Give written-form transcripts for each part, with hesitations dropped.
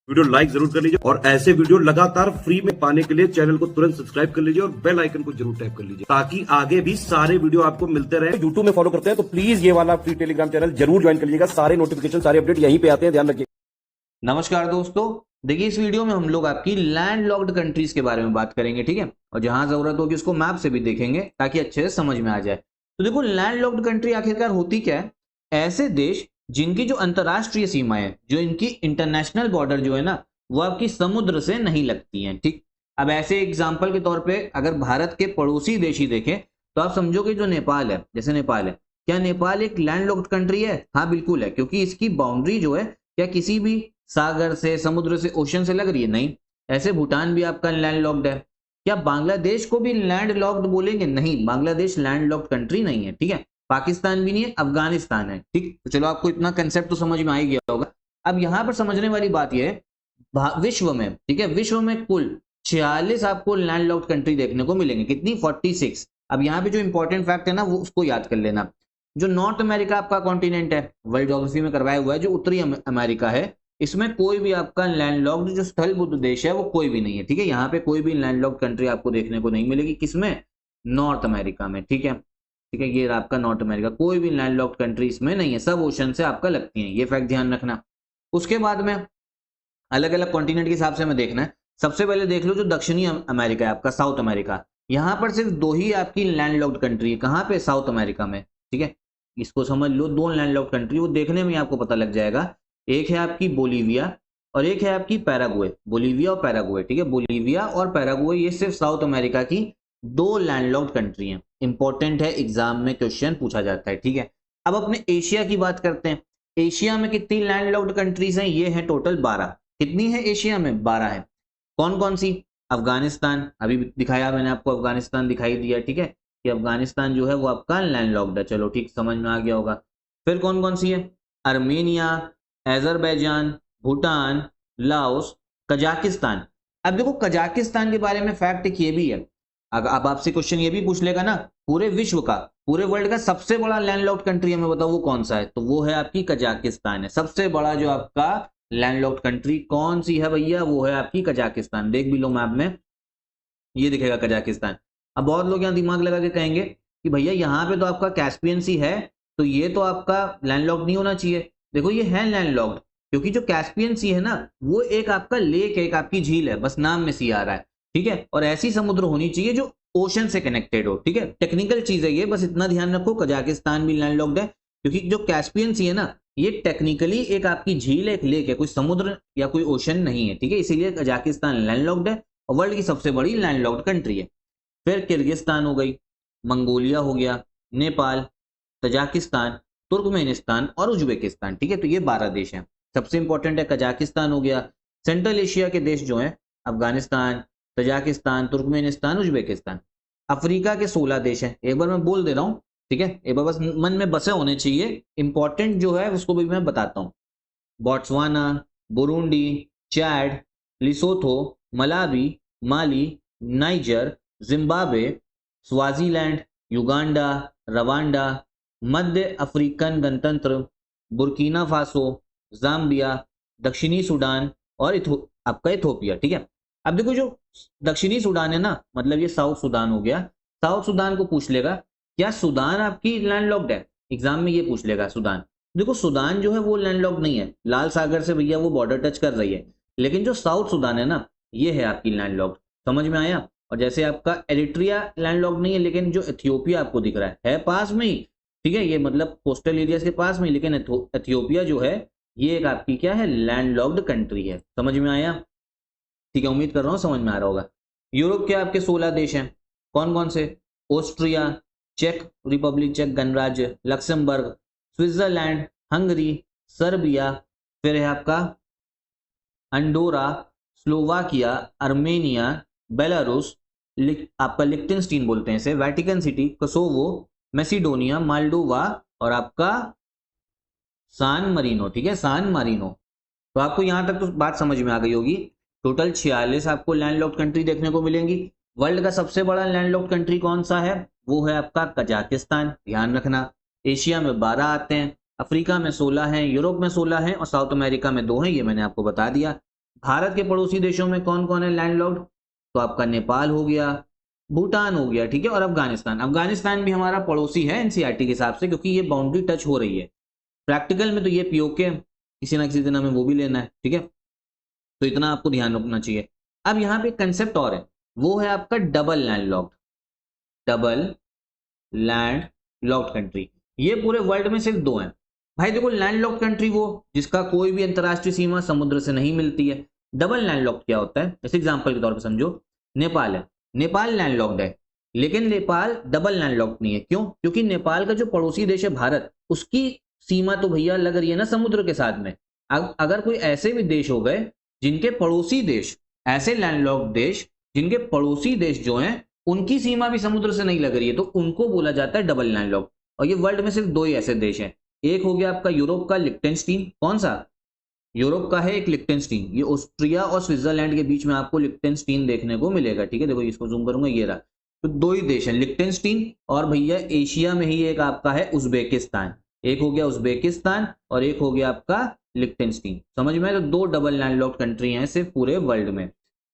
Video like जरूर कर लीजिए और ऐसे वीडियो लगातार फ्री में पाने के लिए चैनल को तुरंत सब्सक्राइब कर लीजिए और बेल आइकन को जरूर टैप कर लीजिए ताकि आगे भी सारे वीडियो आपको मिलते रहे। यूट्यूब में फॉलो करते हैं तो प्लीज ये वाला फ्री टेलीग्राम चैनल जरूर ज्वाइन कर लीजिएगा। सारे नोटिफिकेशन सारे अपडेट यहीं पे आते हैं, ध्यान रखिए। नमस्कार दोस्तों, देखिए इस वीडियो में हम लोग आपकी लैंड लॉक्ड कंट्रीज के बारे में बात करेंगे, ठीक है। और जहां जरूरत होगी उसको मैप से भी देखेंगे ताकि अच्छे से समझ में आ जाए। तो देखो, लैंड लॉक्ड कंट्री आखिरकार होती क्या है? ऐसे देश जिनकी जो अंतरराष्ट्रीय सीमाएं हैं, जो इनकी इंटरनेशनल बॉर्डर जो है ना, वो आपकी समुद्र से नहीं लगती हैं, ठीक। अब ऐसे एग्जाम्पल के तौर पर अगर भारत के पड़ोसी देश ही देखें तो आप समझोगे जो नेपाल है, जैसे नेपाल है, क्या नेपाल एक लैंड लॉक्ड कंट्री है? हाँ बिल्कुल है, क्योंकि इसकी बाउंड्री जो है क्या किसी भी सागर से, समुद्र से, ओशन से लग रही है? नहीं। ऐसे भूटान भी आपका लैंड लॉक्ड है। क्या बांग्लादेश को भी लैंड लॉक्ड बोलेंगे? नहीं, बांग्लादेश लैंड लॉक्ड कंट्री नहीं है, ठीक है। पाकिस्तान भी नहीं है, अफगानिस्तान है, ठीक। तो चलो, आपको इतना कंसेप्ट तो समझ में आ ही गया होगा। अब यहां पर समझने वाली बात यह है, विश्व में, ठीक है, विश्व में कुल 46 आपको लैंड लॉक्ड कंट्री देखने को मिलेंगे। कितनी? 46। अब यहाँ पे जो इंपॉर्टेंट फैक्ट है ना, वो उसको याद कर लेना। जो नॉर्थ अमेरिका आपका कॉन्टिनेंट है, वर्ल्ड ज्योग्राफी में करवाया हुआ है, जो उत्तरी अमेरिका है, इसमें कोई भी आपका लैंडलॉक्ड जो स्थलबद्ध देश है वो कोई भी नहीं है, ठीक है। यहाँ पे कोई भी लैंडलॉक्ड कंट्री आपको देखने को नहीं मिलेगी। किसमें? नॉर्थ अमेरिका में, ठीक है। ठीक है, ये आपका नॉर्थ अमेरिका, कोई भी लैंडलॉक्ड कंट्री इसमें नहीं है, सब ओशन से आपका लगती है, ये फैक्ट ध्यान रखना। उसके बाद में अलग अलग कॉन्टिनेंट के हिसाब से हमें देखना है। सबसे पहले देख लो जो दक्षिणी अमेरिका है आपका, साउथ अमेरिका, यहाँ पर सिर्फ दो ही आपकी लैंडलॉक्ड कंट्री है। कहाँ पे? साउथ अमेरिका में, ठीक है। इसको समझ लो, दो लैंडलॉक्ड कंट्री, वो देखने में आपको पता लग जाएगा। एक है आपकी बोलीविया और एक है आपकी पैराग्वे। बोलीविया और पैराग्वे, ठीक है। बोलीविया और पैराग्वे ये सिर्फ साउथ अमेरिका की दो लैंडलॉक्ड कंट्री हैं। इंपॉर्टेंट है, एग्जाम में क्वेश्चन पूछा जाता है, ठीक है। अब अपने एशिया की बात करते हैं। एशिया में कितनी लैंडलॉक्ड कंट्रीज हैं? ये है टोटल 12। कितनी है एशिया में? 12 है। कौन कौन सी? अफगानिस्तान, अभी दिखाया मैंने आपको, अफगानिस्तान दिखाई दिया, ठीक है, कि अफगानिस्तान जो है वो आपका लैंडलॉक्ड है। चलो ठीक, समझ में आ गया होगा। फिर कौन कौन सी है? Armenia, Azerbaijan, Bhutan, Laos, Kazakhstan. अब देखो, कजाकिस्तान के बारे में फैक्ट एक ये भी है, अब आपसे क्वेश्चन ये भी पूछ लेगा ना, पूरे विश्व का, पूरे वर्ल्ड का सबसे बड़ा लैंडलॉक्ड कंट्री हमें बताओ वो कौन सा है? तो वो है आपकी कजाकिस्तान है। सबसे बड़ा जो आपका लैंडलॉक्ड कंट्री कौन सी है भैया? वो है आपकी कजाकिस्तान। देख भी लो मैप में, ये दिखेगा कजाकिस्तान। अब बहुत लोग यहाँ दिमाग लगा के कहेंगे कि भैया यहाँ पे तो आपका कैस्पियन सी है, तो ये तो आपका लैंडलॉक्ड नहीं होना चाहिए। देखो, ये है लैंडलॉक्ड, क्योंकि जो कैस्पियन सी है ना, वो एक आपका लेक है, एक आपकी झील है, बस नाम में सी आ रहा है, ठीक है। और ऐसी समुद्र होनी चाहिए जो ओशन से कनेक्टेड हो, ठीक है। टेक्निकल चीज है ये, बस इतना ध्यान रखो। कजाकिस्तान भी लैंडलॉक्ड है, क्योंकि जो कैस्पियन सी है ना, ये टेक्निकली एक आपकी झील है, एक लेक है, कोई समुद्र या कोई ओशन नहीं है, ठीक है। इसीलिए कजाकिस्तान लैंडलॉक्ड है और वर्ल्ड की सबसे बड़ी लैंडलॉक्ड कंट्री है। फिर किर्गिस्तान हो गई, मंगोलिया हो गया, नेपाल, तजाकिस्तान, तुर्कमेनिस्तान और उज्बेकिस्तान, ठीक है। तो ये 12 देश हैं। सबसे इंपॉर्टेंट है कजाकिस्तान हो गया। सेंट्रल एशिया के देश जो हैं, Afghanistan, Tajikistan, Turkmenistan, Uzbekistan. Africa के 16 देश हैं। एक बार मैं बोल दे रहा हूँ, ठीक है, एक बार बस मन में बसे होने चाहिए। इंपॉर्टेंट जो है उसको भी मैं बताता हूँ। Botswana, Burundi, Chad, Lesotho, Malawi, Mali, Niger, Zimbabwe, Swaziland, Uganda, Rwanda, मध्य अफ्रीकन गणतंत्र, बुर्किना फासो, जाम्बिया, दक्षिणी सूडान और आपका इथोपिया, ठीक है। अब देखो, जो दक्षिणी सूडान है ना, मतलब ये साउथ सूडान हो गया। साउथ सूडान को पूछ लेगा क्या सूडान आपकी लैंडलॉक्ड है? एग्जाम में ये पूछ लेगा सूडान। देखो, सूडान जो है वो लैंडलॉक्ड नहीं है, लाल सागर से भैया वो बॉर्डर टच कर रही है। लेकिन जो साउथ सूडान है ना, ये है आपकी लैंडलॉक्ड। समझ में आया? और जैसे आपका एरिट्रिया लैंडलॉक्ड नहीं है, लेकिन जो इथियोपिया आपको दिख रहा है पास में ही, ठीक है, ये मतलब कोस्टल एरियाज के पास में, लेकिन इथियोपिया जो है ये एक आपकी क्या है? लैंडलॉक्ड कंट्री है। समझ में आया? ठीक है, उम्मीद कर रहा हूँ समझ में आ रहा होगा। यूरोप के आपके 16 देश हैं। कौन कौन से? ऑस्ट्रिया, चेक रिपब्लिक, चेक गणराज्य, लक्समबर्ग, स्विट्जरलैंड, हंगरी, सर्बिया, फिर है आपका अंडोरा, स्लोवाकिया, अर्मेनिया, बेलारूस, आपका लिक्टेनस्टीन बोलते हैं इसे, Vatican city, Kosovo, Macedonia, Moldova और आपका सान मरीनो, ठीक है, सान मारिनो। तो आपको यहां तक तो बात समझ में आ गई होगी। टोटल 46 आपको लैंडलॉक्ड कंट्री देखने को मिलेंगी। वर्ल्ड का सबसे बड़ा लैंडलॉक्ड कंट्री कौन सा है? वो है आपका कजाकिस्तान, ध्यान रखना। एशिया में 12 आते हैं, अफ्रीका में 16 हैं, यूरोप में 16 हैं और साउथ अमेरिका में 2 हैं, ये मैंने आपको बता दिया। भारत के पड़ोसी देशों में कौन कौन है लैंडलॉक्ड? तो आपका नेपाल हो गया, भूटान हो गया, ठीक है, और अफगानिस्तान। अफगानिस्तान भी हमारा पड़ोसी है एनसीईआरटी के हिसाब से, क्योंकि ये बाउंड्री टच हो रही है। प्रैक्टिकल में तो ये पीओके किसी ना किसी दिन हमें वो भी लेना है, ठीक है, तो इतना आपको ध्यान रखना चाहिए। अब यहाँ पे कंसेप्ट और है, वो है आपका double landlocked. Double land locked country, ये पूरे वर्ल्ड में सिर्फ दो हैं भाई। देखो, लैंड लॉक्ड कंट्री वो जिसका कोई भी अंतरराष्ट्रीय सीमा समुद्र से नहीं मिलती है। डबल लैंड लॉक्ड क्या होता है, जैसे एग्जांपल के तौर पर समझो, नेपाल है, नेपाल लैंड लॉक्ड है, लेकिन नेपाल डबल लैंड लॉक्ड नहीं है। क्यों? क्योंकि नेपाल का जो पड़ोसी देश है भारत, उसकी सीमा तो भैया लग रही है ना समुद्र के साथ में। अगर कोई ऐसे भी देश हो गए जिनके पड़ोसी देश, ऐसे लैंड लॉक्ड देश जिनके पड़ोसी देश जो हैं उनकी सीमा भी समुद्र से नहीं लग रही है, तो उनको बोला जाता है डबल लैंडलॉक्ड। और ये वर्ल्ड में सिर्फ दो ही ऐसे देश हैं। एक हो गया आपका यूरोप का लिक्टेनस्टीन। कौन सा? यूरोप का है एक लिक्टेनस्टीन। ये ऑस्ट्रिया और स्विट्जरलैंड के बीच में आपको लिक्टेनस्टीन देखने को मिलेगा, ठीक है। देखो इसको जूम करूंगा, ये रहा। तो दो ही देश हैं, लिक्टेनस्टीन और भैया एशिया में ही एक आपका है उज्बेकिस्तान। एक हो गया उज्बेकिस्तान और एक हो गया आपका लिक्टेनस्टीन। समझ में? तो दो डबल लैंडलॉक्ड कंट्री हैं सिर्फ पूरे वर्ल्ड में।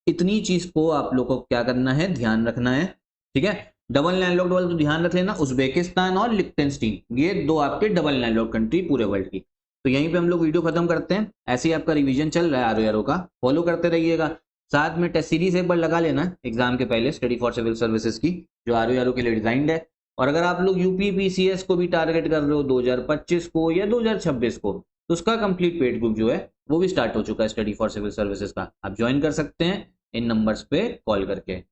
इतनी चीज को आप लोग को क्या करना है, ध्यान रखना है, ठीक है। डबल लैंडलॉक्ड वाला तो ध्यान रख लेना, उज्बेकिस्तान और लिक्टेनस्टीन, ये दो आपके डबल लैंडलॉक्ड कंट्री पूरे वर्ल्ड की। तो यहीं पे हम लोग वीडियो खत्म करते हैं। ऐसे ही आपका रिवीजन चल रहा है आर ओ का, फॉलो करते रहिएगा। साथ में टेस्ट सीरीज एक बार लगा लेना एग्जाम के पहले, स्टडी फॉर सिविल सर्विसेज की, जो आर ओ के लिए डिजाइंड है। और अगर आप लोग यूपी पीसीएस को भी टारगेट कर रहे हो 2025 को या 2026 को, तो उसका कंप्लीट पेड ग्रुप जो है वो भी स्टार्ट हो चुका है स्टडी फॉर सिविल सर्विसेज का। आप ज्वाइन कर सकते हैं इन नंबर्स पे कॉल करके।